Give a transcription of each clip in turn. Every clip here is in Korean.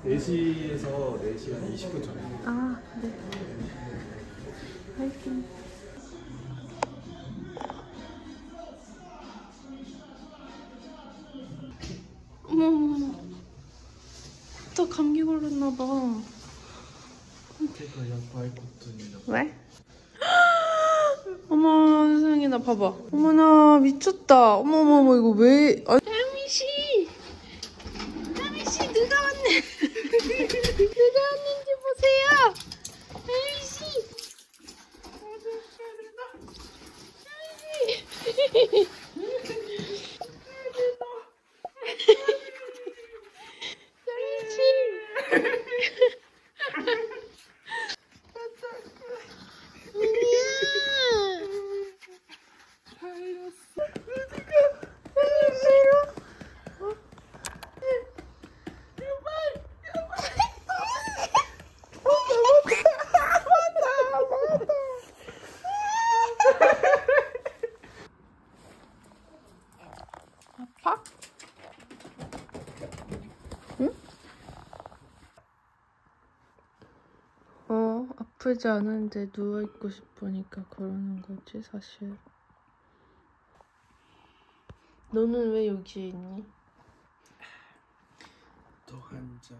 4시에서 4시 한 20분 전에. 아, 네. 화이팅. 어머, 또 감기 걸렸나봐. 제가 양보할 것도 있나. 왜? 어머, 세상에, 나 봐봐. 어머나, 미쳤다. 어머머머, 이거 왜. 다미씨! 다미씨, 누가 왔네. 누가 왔는지 보세요. 다미씨! 다미씨! 아파? 응? 아프지 않은데 누워있고 싶으니까 그러는 거지, 사실. 너는 왜 여기에 있니? 또 한 잔.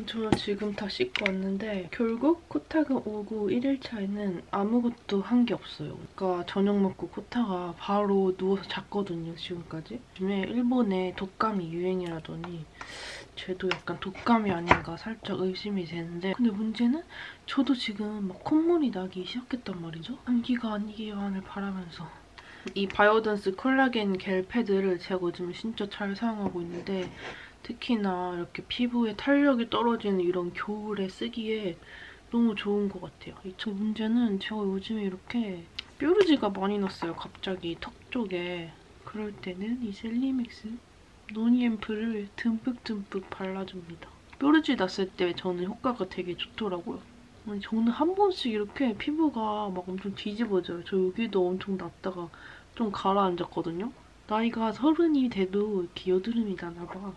저 지금 다 씻고 왔는데 결국 코타가 오고 1일차에는 아무것도 한 게 없어요. 그러니까 저녁 먹고 코타가 바로 누워서 잤거든요, 지금까지. 요즘에 일본에 독감이 유행이라더니 쟤도 약간 독감이 아닌가 살짝 의심이 되는데, 근데 문제는 저도 지금 막 콧물이 나기 시작했단 말이죠? 감기가 아니기만을 바라면서. 이 바이오던스 콜라겐 겔 패드를 제가 요즘 진짜 잘 사용하고 있는데, 특히나 이렇게 피부에 탄력이 떨어지는 이런 겨울에 쓰기에 너무 좋은 것 같아요. 저 문제는 제가 요즘에 이렇게 뾰루지가 많이 났어요, 갑자기 턱 쪽에. 그럴 때는 이 셀리맥스 노니앰플을 듬뿍듬뿍 발라줍니다. 뾰루지 났을 때 저는 효과가 되게 좋더라고요. 아니, 저는 한 번씩 이렇게 피부가 막 엄청 뒤집어져요. 저 여기도 엄청 났다가 좀 가라앉았거든요. 나이가 30이 돼도 이렇게 여드름이 나나봐.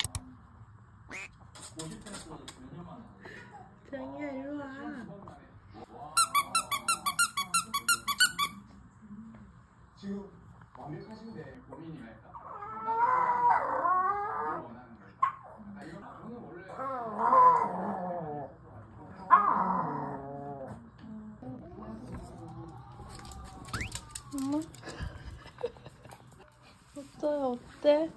장이야, 일로 와. 지금 완벽하신데 고민이랄까? 엄마? 어때요? 어때?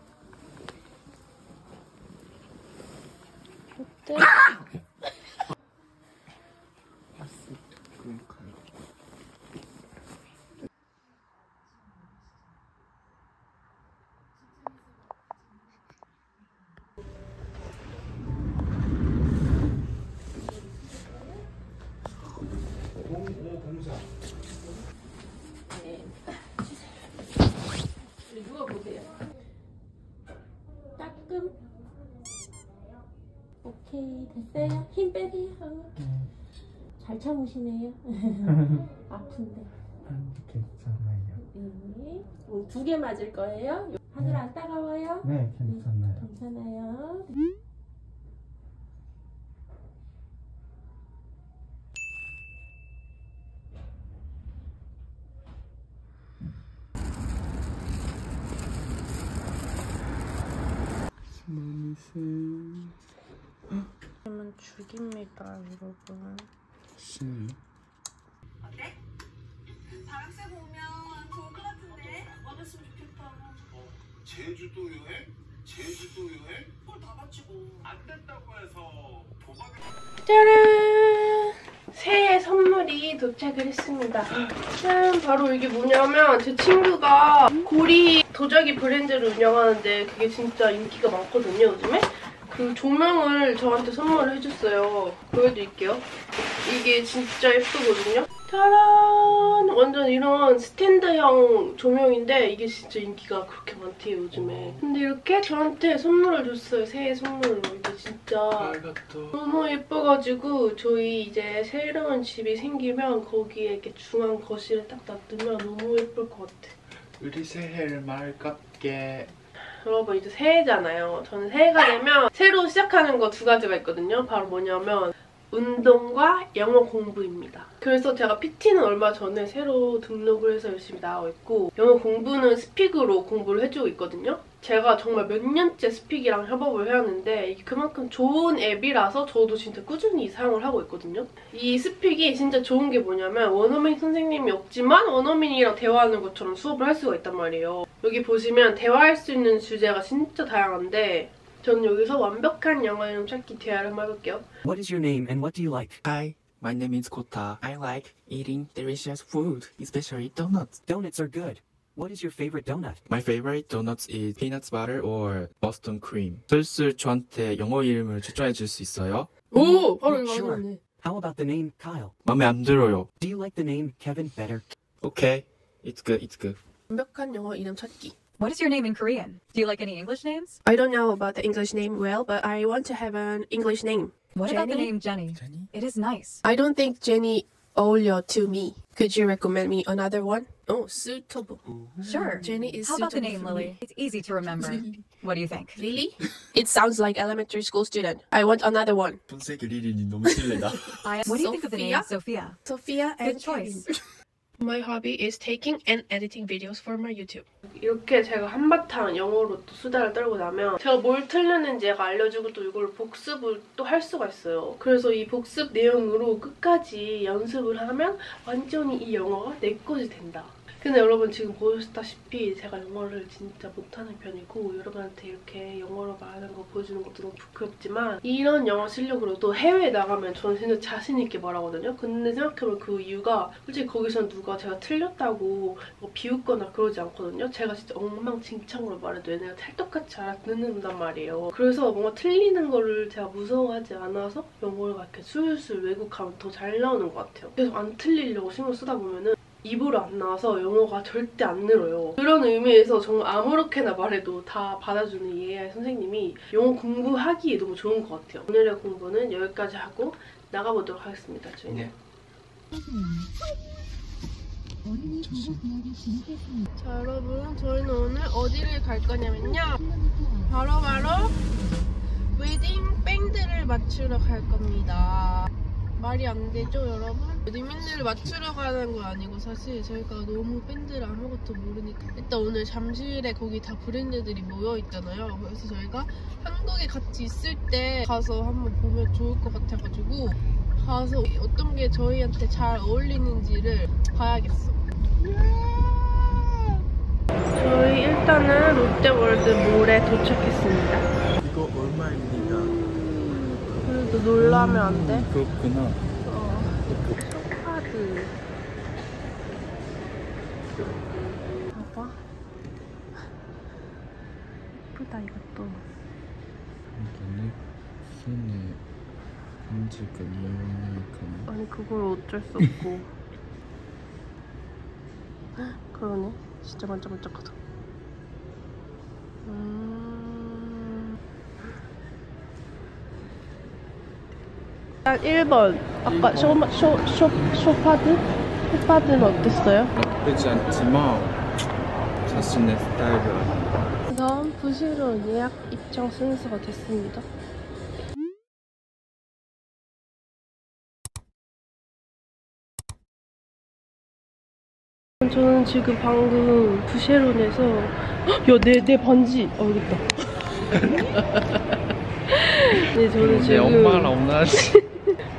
어때? 누워보세요. 따끔. 오케이, 됐어요. 힘 빼세요. 잘 참으시네요. 아픈데. 괜찮아요. 네. 2개 맞을 거예요. 하늘 안 따가워요? 네, 괜찮아요. 괜찮아요. 그러면 죽입니다, 여러분. 신나요? 어때? 바람 쐬고 오면 좋을 것 같은데? 와줬으면 좋겠다. 제주도 여행? 제주도 여행? 그걸 다 바치고 안 된다고 해서 도박을... 짜란! 새해 선물이 도착을 했습니다. 짠! 바로 이게 뭐냐면 제 친구가 고리 도자기 브랜드를 운영하는데 그게 진짜 인기가 많거든요, 요즘에? 그 조명을 저한테 선물을 해줬어요. 보여드릴게요. 이게 진짜 예쁘거든요? 짜란! 완전 이런 스탠드형 조명인데 이게 진짜 인기가 그렇게 많대요, 요즘에. 근데 이렇게 저한테 선물을 줬어요, 새해 선물로. 이게 진짜 너무 예뻐가지고 저희 이제 새로운 집이 생기면 거기에 이렇게 중앙 거실에 딱 놔두면 너무 예쁠 것 같아. 우리 새해를 맑게. 여러분 이제 새해잖아요. 저는 새해가 되면 새로 시작하는 거 2가지가 있거든요. 바로 뭐냐면 운동과 영어 공부입니다. 그래서 제가 PT는 얼마 전에 새로 등록을 해서 열심히 나가고 있고 영어 공부는 스픽으로 공부를 해주고 있거든요. 제가 정말 몇 년째 스픽이랑 협업을 해왔는데 이게 그만큼 좋은 앱이라서 저도 진짜 꾸준히 사용을 하고 있거든요. 이 스픽이 진짜 좋은 게 뭐냐면 원어민 선생님이 없지만 원어민이랑 대화하는 것처럼 수업을 할 수가 있단 말이에요. 여기 보시면 대화할 수 있는 주제가 진짜 다양한데 저는 여기서 완벽한 영어 이름 찾기 대화를 한번 해볼게요. What is your name and what do you like? Hi, my name is Kota. I like eating delicious food, especially donuts. Donuts are good. What is your favorite donut? My favorite donuts is peanut butter or Boston cream. 슬슬 저한테 영어 이름을 추천해 줄 수 있어요? 오! 바로 이거 Sure. 하네. How about the name Kyle? 마음에 안 들어요. Do you like the name Kevin better? Okay, it's good, it's good. 완벽한 영어 이름 찾기. What is your name in Korean? Do you like any English names? I don't know about the English name well, but I want to have an English name. What about the Jenny? name Jenny? Jenny? It is nice. I don't think Jenny 어울려 to me. Could you recommend me another one? Oh, suitable. Sure. Jenny is How about the suitable name, for Lily? me. It's easy to remember. What do you think? Really? It sounds like elementary school student. I want another one. 손색 리리니 너무 실례다. What do you think of the name Sophia? Sophia? Sophia and Good choice. My hobby is taking and editing videos for my YouTube. 이렇게 제가 한바탕 영어로 또 수다를 떨고 나면 제가 뭘 틀렸는지 얘가 알려주고 또 이걸 복습을 또 할 수가 있어요. 그래서 이 복습 내용으로 끝까지 연습을 하면 완전히 이 영어가 내 것이 된다. 근데 여러분 지금 보셨다시피 제가 영어를 진짜 못하는 편이고 여러분한테 이렇게 영어로 말하는 거 보여주는 것도 너무 부끄럽지만 이런 영어 실력으로도 해외에 나가면 저는 진짜 자신 있게 말하거든요. 근데 생각해보면 그 이유가 솔직히 거기서 누가 제가 틀렸다고 뭐 비웃거나 그러지 않거든요. 제가 진짜 엉망진창으로 말해도 얘네가 찰떡같이 알아듣는단 말이에요. 그래서 뭔가 틀리는 거를 제가 무서워하지 않아서 영어를 이렇게 술술 외국하면 더 잘 나오는 것 같아요. 계속 안 틀리려고 신경 쓰다 보면은 입으로 안 나와서 영어가 절대 안 늘어요. 그런 의미에서 정말 아무렇게나 말해도 다 받아주는 이 AI 선생님이 영어 공부하기에 너무 좋은 것 같아요. 오늘의 공부는 여기까지 하고 나가보도록 하겠습니다. 저희는. 네. 자 여러분 저희는 오늘 어디를 갈 거냐면요. 바로 웨딩 밴드를 맞추러 갈 겁니다. 말이 안 되죠 여러분? 웨딩밴드를 맞추러 가는 건 아니고 사실 저희가 너무 밴드를 아무것도 모르니까 일단 오늘 잠실에 거기 다 브랜드들이 모여있잖아요. 그래서 저희가 한국에 같이 있을 때 가서 한번 보면 좋을 것 같아가지고 가서 어떤 게 저희한테 잘 어울리는지를 봐야겠어. 저희 일단은 롯데월드몰에 도착했습니다. 이거 얼마입니다? 그래도 놀라면 안 돼? 그렇구나. 쇼파드. 봐봐. 예쁘다 이것도. 이거는 손에 반지가 이용하니까. 아니 그걸 어쩔 수 없고. 그러네. 진짜 반짝반짝하다. 일단 1번. 아까 쇼파드는 어땠어요? 나쁘지 않지만 자신의 스타일이 아니야. 우선 부시로 예약 입장 순서가 됐습니다. 저는 지금 방금 부쉐론에서 야, 내 반지! 여기 있다. 네, 저는 지금 엄마랑 원하지.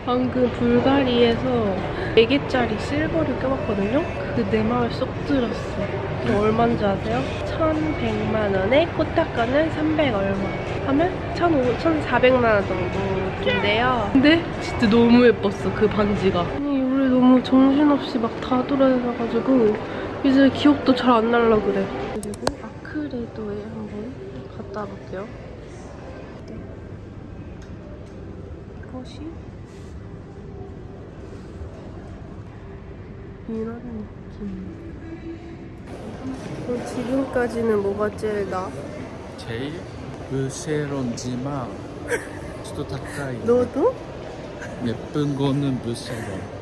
방금 불가리에서 4개짜리 실버를 껴봤거든요? 그 내 마음에 쏙 들었어. 그럼 얼마인지 아세요? 1,100만 원에 코타가는 300 얼마 하면 1,400만 원 정도 된대요. 근데 진짜 너무 예뻤어, 그 반지가. 아니 우리 너무 정신없이 막 다 돌아다녀가지고 이제 기억도 잘 안 날라 그래. 그리고 아크레도에 한번 갔다 와볼게요. 이것이 이런 느낌. 지금까지는 뭐가 제일 나? 제일 무쇠론지만 또 가까이. 너도? 예쁜 거는 무쇠론.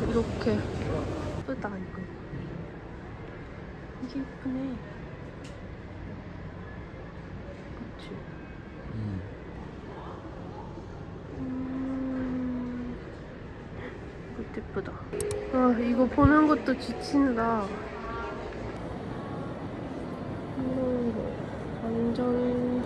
이렇게 예쁘다 이거. 이게 예쁘네. 그치? 이것도 예쁘다. 아 이거 보는 것도 지친다. 이런 거 완전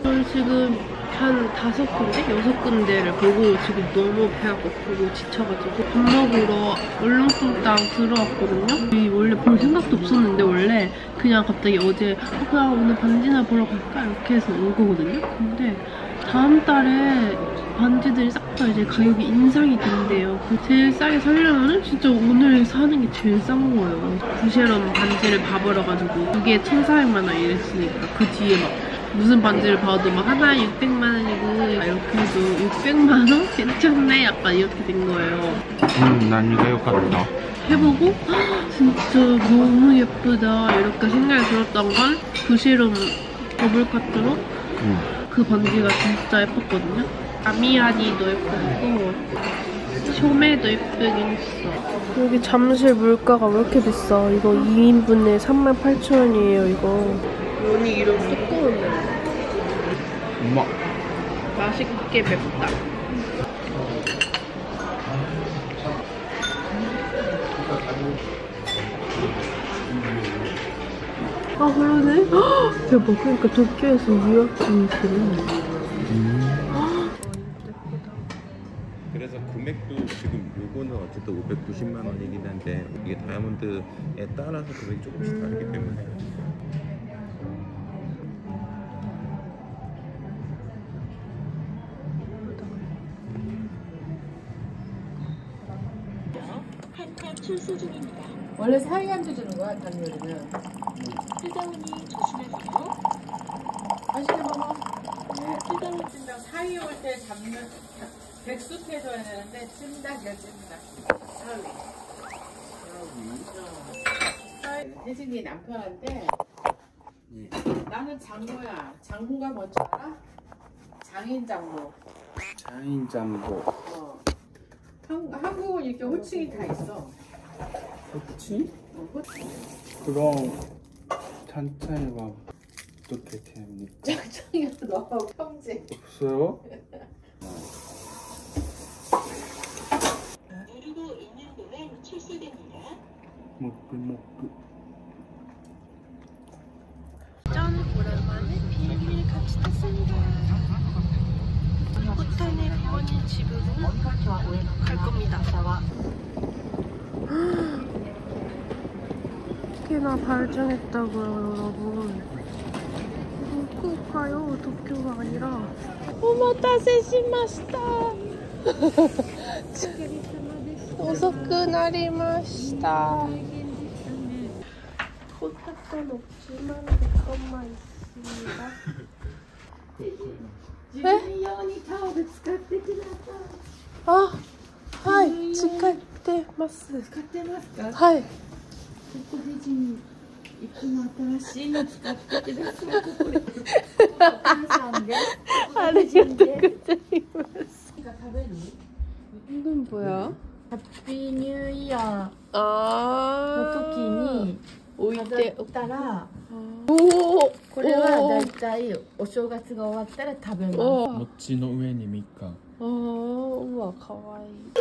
저는 지금 한 5군데? 6군데를 보고 지금 너무 배가 고프고 지쳐가지고 밥 먹으러 얼렁뚱땅 들어왔거든요? 원래 볼 생각도 없었는데 원래 그냥 갑자기 어제 그냥 오늘 반지나 보러 갈까? 이렇게 해서 온 거거든요? 근데 다음 달에 반지들이 싹 다 이제 가격이 인상이 된대요. 제일 싸게 사려면은 진짜 오늘 사는 게 제일 싼 거예요. 부쉐론 반지를 봐버려가지고 그게 1,400만 원 이랬으니까 그 뒤에 막 무슨 반지를 봐도 막 하나에 600만 원이고 이렇게 해도 600만 원? 괜찮네? 약간 이렇게 된 거예요. 난 이거 요같다. 해보고 진짜 너무 예쁘다 이렇게 생각이 들었던 건 부쉐론 더블 카트로 그 반지가 진짜 예뻤거든요. 아미아니도 예뻤고 쇼메도 예쁘긴 했어. 여기 잠실 물가가 왜 이렇게 비싸? 이거 2인분에 38,000원이에요 이거. 면이 이런 두꺼운데 엄마. 맛있게 맵다. 아 그러네? 헉, 대박. 그러니까 도쿄에서 유학 중이시래. 그래서 금액도 지금 요거는 어쨌든 590만 원이긴 한데 이게 다이아몬드에 따라서 금액이 조금씩 다르기 때문에 한탕 출소 중입니다. 원래 사이한테 주는 거야, 단요리는. 뜨거우니 조심하세요. 맛있게 먹어. 네, 뜨거운 찜닭 사이 올 때 잡는 백숙 해줘야 되는데 찜닭이야, 찜닭. 사위. 혜진이 남편한테 나는 장모야. 장모가 뭔지 알아? 장인 장모. 장인 장보. 어. 한국은 이렇게 호칭이 다 있어. 그치? 호칭. 그럼 찬찬이가 어떻게 됩니까? 짱짱이가 너 평생. 없어요? 누르고 있는 동안 출소됩니다. 먹고. 짠! 오랜만에 비행기를 같이 탔습니다. 호텔의 부모님 집으로 갈 겁니다. 꽤나 발전했다고요, 여러분. 꼭 가요, 도쿄가 아니라. 오마타세 시마시타.遅くなりました. 포탑은 없지만 내 것만 있습니다. 네? 아, 하이, 使ってます. 使ってますか? はい. ここでいつも新しいの使ってください。これお母さんで。ありがとうございます. 이건 뭐야? ハッピーニューイヤー 아. の時に置いて飾ったら、おこれはだいたいお正月が終わったら食べます。餅の上にみかん。あー、うわ、かわいい。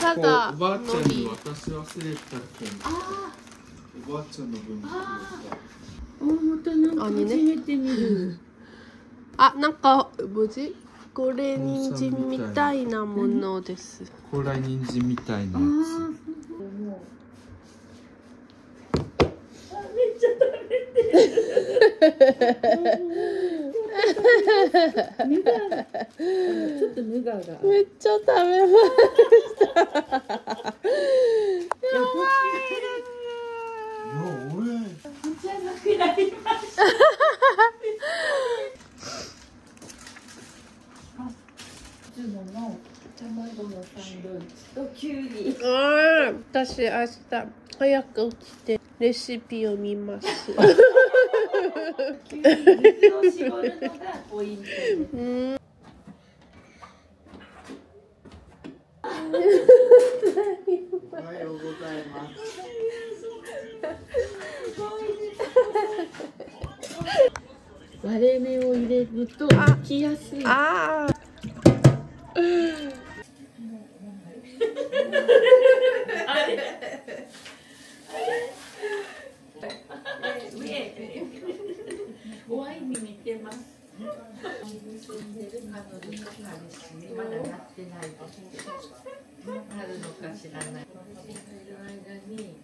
ただ、おばあちゃんに渡し忘れたけん。おばあちゃんの分にくれまたなんか初めて見る。あ、なんか、뭐지? これ人参みたいなものです。た。これ人参みたいなやめっちゃ食べましたやばい私明日早く起きてレシピを見ます。おはようございます。割れ目を入れると剥きやすい。ああ。お会いに似てます。住んでる彼女と彼氏にまだなってないです。なるのか知らない。その間に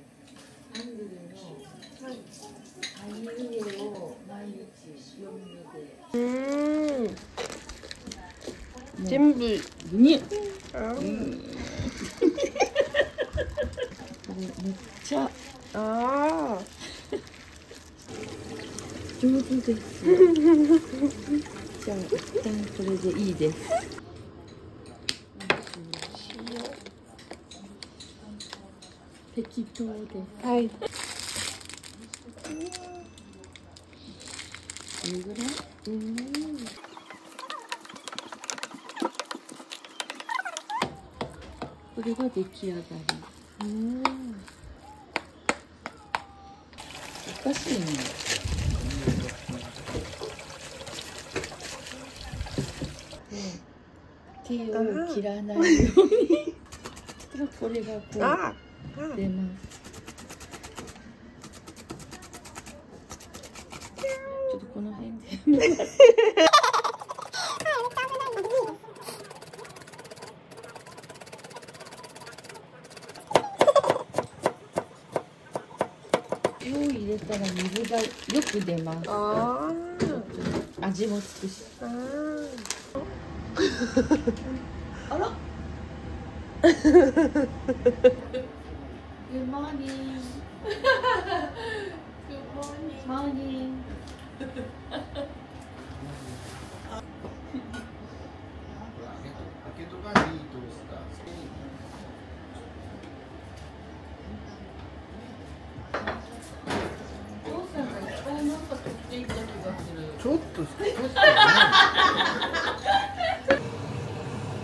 アングルのあいうえを毎日読むので。全部に。めっちゃああ。上手です。じゃあ一旦これでいいです。適当です。はい。これぐらい？これが出来上がり。おかしいね。手を切らないように。これがこう出ます。ちょっとこの辺で。塩を入れたら水がよく出ます。味もつくし。あら。Good morning. Good morning. Morning. ちょっと少し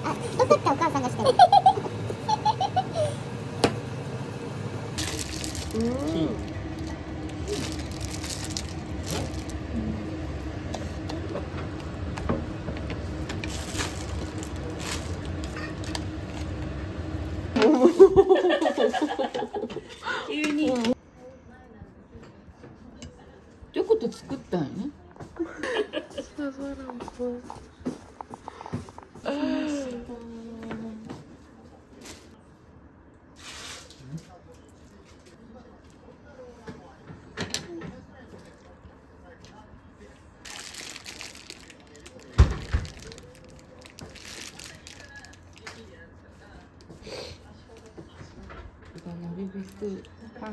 あ、どこったお母さんがしてる。急に。ちょこっと作ったんやね。なるべくパン。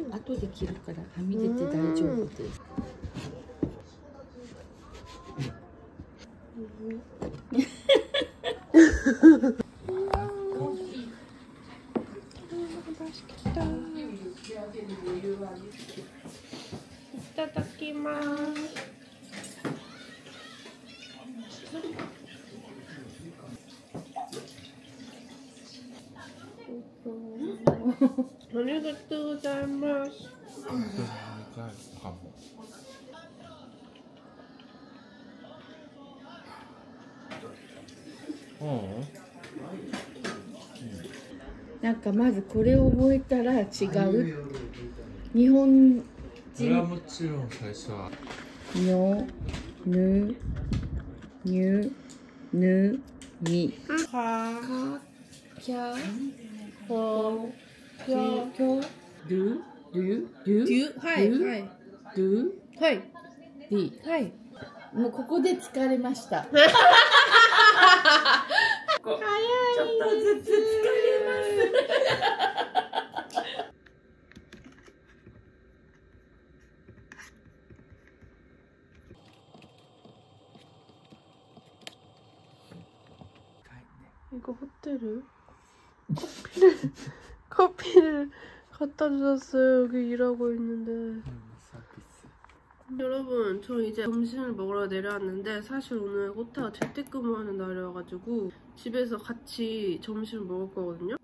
後で切るからはみ出て大丈夫です。いただきます。ありがとうございます。なんかまずこれを覚えたら違う。日本それはもちろん最初はのぬにぬみかきゃほきょきょるるるはいはいるはいりはいもうここで疲れました。早い。ちょっとずつ疲れます。이거 호텔을 커피를 갖다 주셨어요. 여기 일하고 있는데. 여러분, 저 이제 점심을 먹으러 내려왔는데 사실 오늘 코타가 재택근무하는 날이어가지고 집에서 같이 점심을 먹을 거거든요.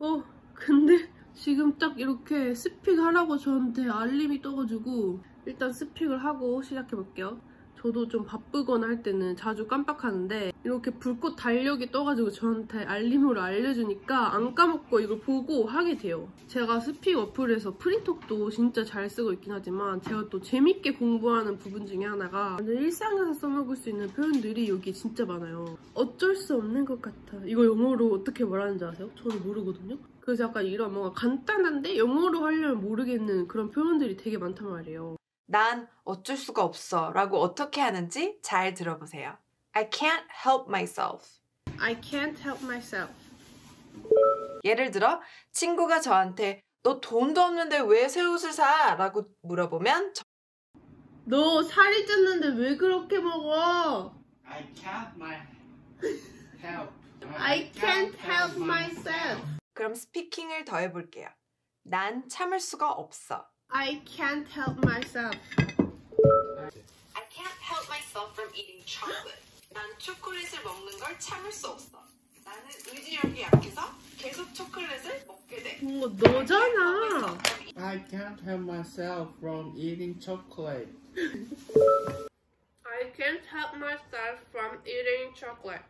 근데 지금 딱 이렇게 스픽 하라고 저한테 알림이 떠가지고 일단 스픽을 하고 시작해볼게요. 저도 좀 바쁘거나 할 때는 자주 깜빡하는데 이렇게 불꽃 달력이 떠가지고 저한테 알림으로 알려주니까 안 까먹고 이걸 보고 하게 돼요. 제가 스픽 어플에서 프리톡도 진짜 잘 쓰고 있긴 하지만 제가 또 재밌게 공부하는 부분 중에 하나가 일상에서 써먹을 수 있는 표현들이 여기 진짜 많아요. 어쩔 수 없는 것 같아. 이거 영어로 어떻게 말하는지 아세요? 저는 모르거든요. 그래서 약간 이런 뭔가 간단한데 영어로 하려면 모르겠는 그런 표현들이 되게 많단 말이에요. 난 어쩔 수가 없어 라고 어떻게 하는지 잘 들어보세요. I can't help myself. I can't help myself. 예를 들어 친구가 저한테 너 돈도 없는데 왜 새 옷을 사? 라고 물어보면 너 살이 쪘는데 왜 그렇게 먹어? I can't help. I can't help myself. 그럼 스피킹을 더 해볼게요. 난 참을 수가 없어. I can't help myself. I can't help myself from eating chocolate. 난 초콜릿을 먹는 걸 참을 수 없어. 나는 의지력이 약해서 계속 초콜릿을 먹게 돼. 너잖아. I can't help myself from eating chocolate. I can't help myself from eating chocolate.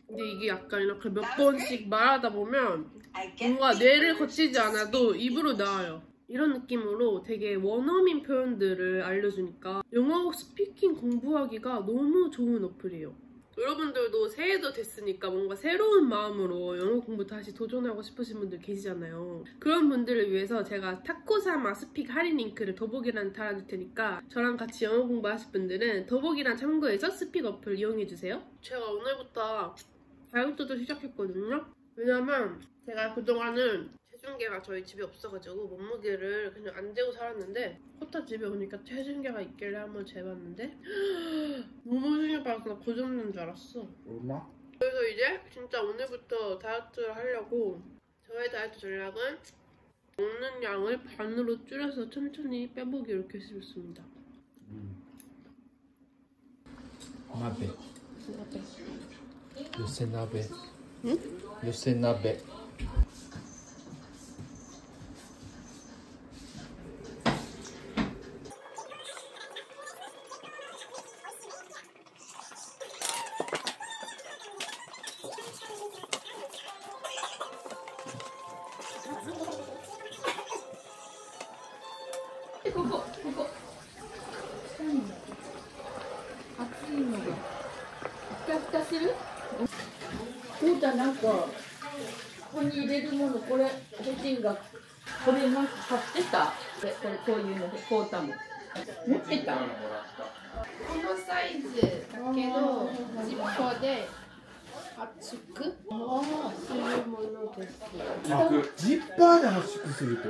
근데 이게 약간 이렇게 몇 번씩 말하다 보면 뭔가 뇌를 거치지 않아도 입으로 나와요. 이런 느낌으로 되게 원어민 표현들을 알려주니까 영어 스피킹 공부하기가 너무 좋은 어플이에요. 여러분들도 새해도 됐으니까 뭔가 새로운 마음으로 영어 공부 다시 도전하고 싶으신 분들 계시잖아요. 그런 분들을 위해서 제가 타코사마 스픽 할인 링크를 더보기란에 달아줄 테니까 저랑 같이 영어 공부하실 분들은 더보기란 참고해서 스픽 어플 이용해주세요. 제가 오늘부터 다이어트도 시작했거든요. 왜냐면 제가 그동안은 체중계가 저희 집에 없어가지고 몸무게를 그냥 안 재고 살았는데 코타 집에 오니까 체중계가 있길래 한번 재봤는데 너무 충격받아서 나 고장난 줄 알았어. 얼마? 그래서 이제 진짜 오늘부터 다이어트를 하려고 저의 다이어트 전략은 먹는 양을 반으로 줄여서 천천히 빼보기 이렇게 했습니다. 나베. 요새 나베. 응? 요새 나베.ここに入れるもの、これ、個人がこれなんか買ってた。これこういうので、こうたも持ってた。このサイズだけど、ジッポで厚くするものです。ジッパーで圧縮すると。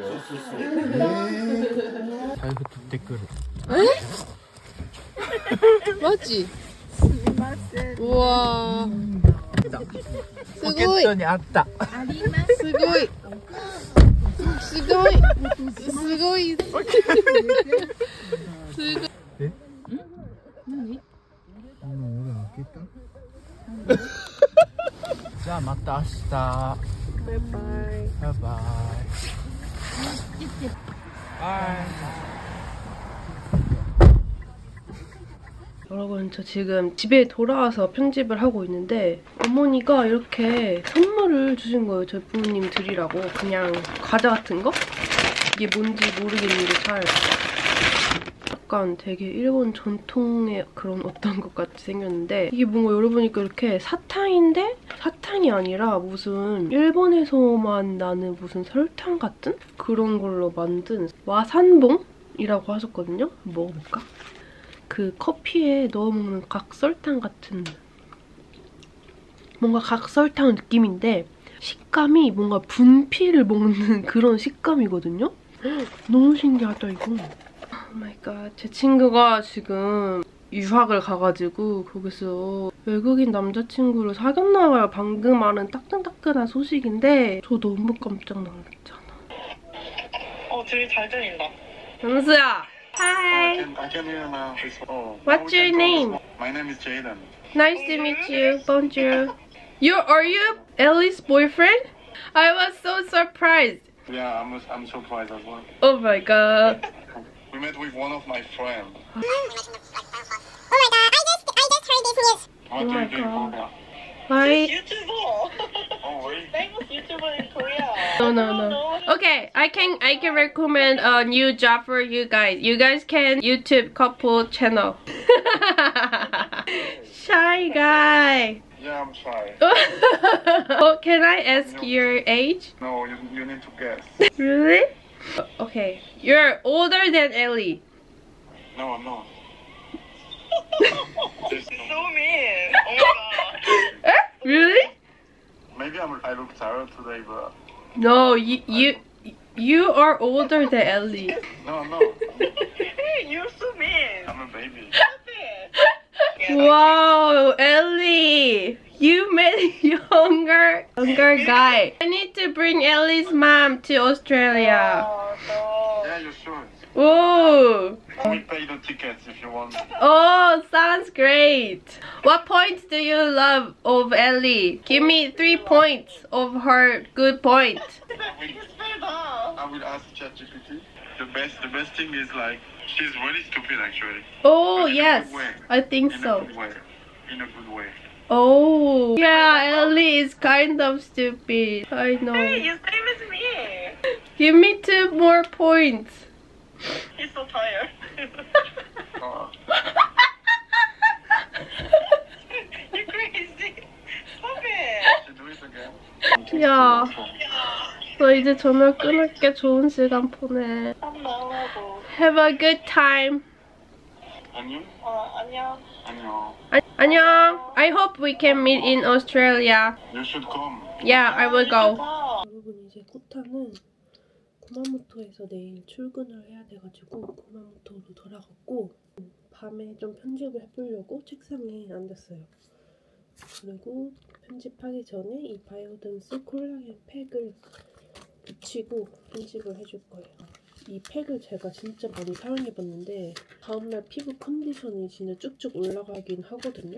財布取ってくる。マジ？すみません。うわー。ポケットにあった。あります。すごい。すごい。すごい。すごい。え？何？俺開けた？じゃあまた明日。バイバイ。バイバイ。バイ。 여러분 저 지금 집에 돌아와서 편집을 하고 있는데 어머니가 이렇게 선물을 주신 거예요. 저희 부모님 드리라고 그냥 과자 같은 거? 이게 뭔지 모르겠는데 잘 약간 되게 일본 전통의 그런 어떤 것 같이 생겼는데 이게 뭔가 열어보니까 이렇게 사탕인데 사탕이 아니라 무슨 일본에서만 나는 무슨 설탕 같은 그런 걸로 만든 와산봉이라고 하셨거든요. 먹어볼까? 그 커피에 넣어 먹는 각설탕 같은 뭔가 각설탕 느낌인데 식감이 뭔가 분필을 먹는 그런 식감이거든요? 너무 신기하다 이거. 오 마이 갓. 제 친구가 지금 유학을 가가지고 거기서 외국인 남자친구를 사귀었나 봐요. 방금 알은 따끈따끈한 소식인데 저 너무 깜짝 놀랐잖아. 되게 잘 들린다. 연수야! Hi! I can hear now. What's your name? My name is Jaden. Nice to meet you. Bonjour. Are you Ellie's boyfriend? I was so surprised. Yeah, I'm surprised as well. Oh my god. We met with one of my friends. Oh my god, I just heard this news. What do you do in Korea? Why? YouTuber. Oh, really? Famous YouTuber in Korea. No. Okay, I can recommend a new job for you guys. You guys can YouTube couple channel. Shy guy. Yeah, I'm shy. Oh, can I ask your age? No, you need to guess. Really? Okay, you're older than Ellie. No, I'm not. It's so mean. Oh my god. Really? Maybe I look tired today, but No, you are older than Ellie. no, I'm not. You're so mean. I'm a baby. Wow, Ellie, you met a younger guy. I need to bring Ellie's mom to Australia. Yeah, you should. Oh. I will pay the tickets if you want. Oh, sounds great. What points do you love of Ellie? Give me 3 points of her good point. I will ask ChatGPT. The best thing is like she's really stupid actually. Oh, But in a yes. good way. I think so. In a good way. Oh, yeah, Ellie is kind of stupid. I know. Hey, you same as me. Give me 2 more points. He's so tired. You're crazy. Stop it. Should do it again. 야, 너 이제 전화 끊을게. 좋은 시간 보내. Have a good time. 안녕. 안녕. 안녕. 안녕. I hope we can meet in Australia. You should come. Yeah, I will go. 여러분, 이제 코타는 구마모토에서 내일 출근을 해야 돼가지고 구마모토로 돌아갔고 밤에 좀 편집을 해보려고 책상에 앉았어요. 그리고 편집하기 전에 이 바이오던스 콜라겐 팩을 붙이고 편집을 해줄 거예요. 이 팩을 제가 진짜 많이 사용해봤는데 다음날 피부 컨디션이 진짜 쭉쭉 올라가긴 하거든요.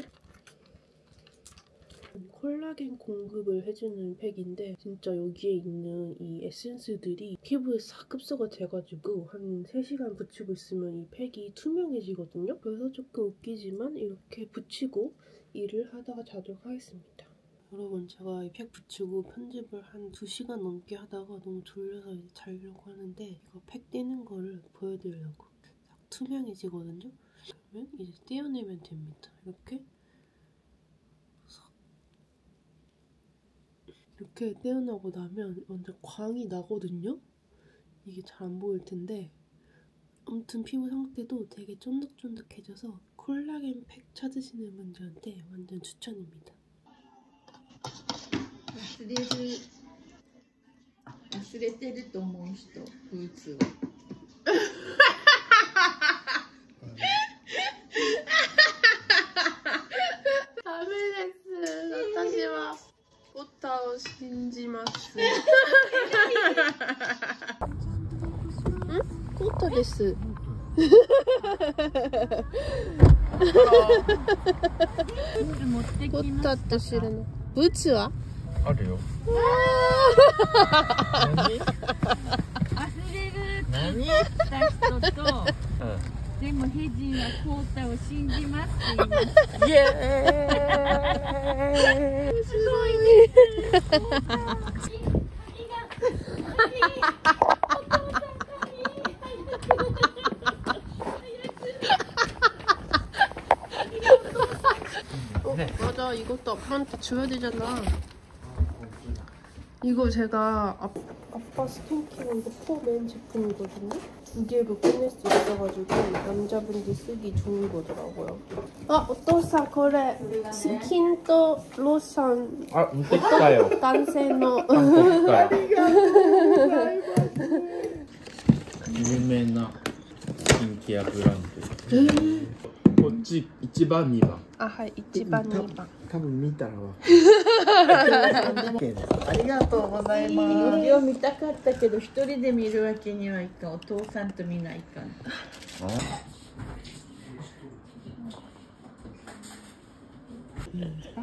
콜라겐 공급을 해주는 팩인데 진짜 여기에 있는 이 에센스들이 피부에 싹 흡수가 돼가지고 한 3시간 붙이고 있으면 이 팩이 투명해지거든요. 그래서 조금 웃기지만 이렇게 붙이고 일을 하다가 자도록 하겠습니다. 여러분, 제가 이 팩 붙이고 편집을 한 2시간 넘게 하다가 너무 졸려서 이제 자려고 하는데 이거 팩 떼는 거를 보여드리려고. 딱 투명해지거든요. 그러면 이제 떼어내면 됩니다. 이렇게 떼어나고 나면 완전 광이 나거든요? 이게 잘 안 보일 텐데 아무튼 피부 상태도 되게 쫀득쫀득해져서 콜라겐 팩 찾으시는 분들한테 완전 추천입니다. 忘れてると思う人、ブーツを。ダメです。私はオタを信じます。オタです。オタって知らない。ブーツは？あるよ。忘れるって言った人と、でもヘジンはコータを信じますって言いました。イエーイ。すごいです。お父さんから 맞아. 이것도 아빠한테 줘야 되잖아. 이거 제가 아빠 스킨케어 이거 포맨 제품이거든요. 2개로 끝낼 수 있어가지고 남자분들 쓰기 좋은 거더라고요. 오토사 코레 스킨 또 로션.持ってきたよ。男性の有名なスキンケアブランド。こっち1番2番。はい、1番2番。多分見たらわ。ありがとうございます。雪を見たかったけど一人で見るわけにはいかん。お父さんと見ないかん。ピンスパ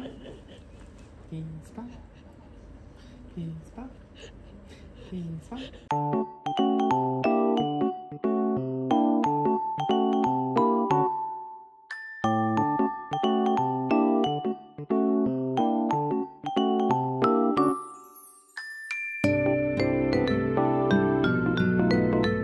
ピンスパピンスパピンスパ。